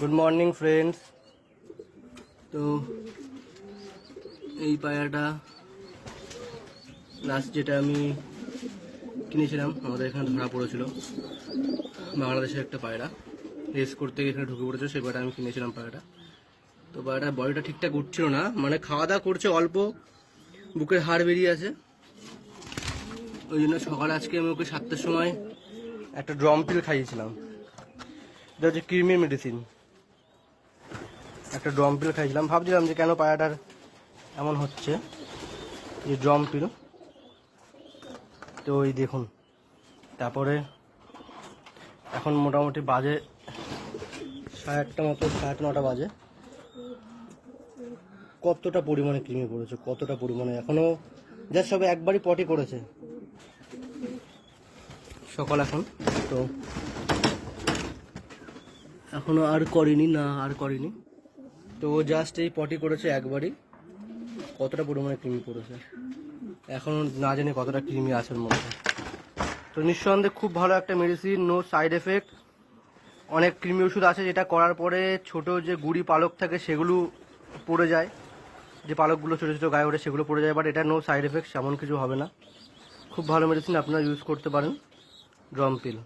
Good morning friends. তো এই পায়রাটা লাস্ট যেটা আমি কিনেছিলাম আমাদের এখানে ধরা পড়েছিল, বাংলাদেশের একটা পায়রা রেস করতে গিয়ে এখানে ঢুকে পড়েছিল, সেই পায়রাটা আমি কিনেছিলাম পায়রাটা। তো পায়রাটার বডিটা ঠিকঠাক উঠছিল না, মানে খাওয়া দাওয়া করছে অল্প, বুকের হাড় বেরিয়ে আছে। ওই জন্য সকালে আজকে আমি ওকে 7টার সময় একটা ড্রম পিল খাইয়েছিলাম। এটা হচ্ছে কৃমির মেডিসিন, একটা ড্রম পিল খাইছিলাম। ভাবছিলাম যে কেন পায়রাটার এমন হচ্ছে, যে ড্রম পিল। তো ওই দেখুন, তারপরে এখন মোটামুটি বাজে 8:30 মতো, 8:30-9টা বাজে। কতটা পরিমাণে কৃমি পড়েছে, কতটা পরিমাণে! এখনো জাস্ট সবে একবারই পটি করেছে সকাল এখন, তো এখনো আর করেনি। তো ও জাস্ট এই পটি করেছে একবারই, কতটা পরিমাণে কৃমি পড়েছে এখনো না জানি কতটা কৃমি আছে ওর মধ্যে। তো নিঃসন্দেহে খুব ভালো একটা মেডিসিন, নো সাইড এফেক্ট। অনেক কৃমি ওষুধ আছে যেটা করার পরে ছোট যে গুড়ি পালক থাকে সেগুলো পড়ে যায়, যে পালকগুলো ছোটো ছোটো গায়ে ওঠে সেগুলো পড়ে যায়, বাট এটা নো সাইড এফেক্ট, এমন কিছু হবে না। খুব ভালো মেডিসিন, আপনারা ইউজ করতে পারেন ড্রম পিল।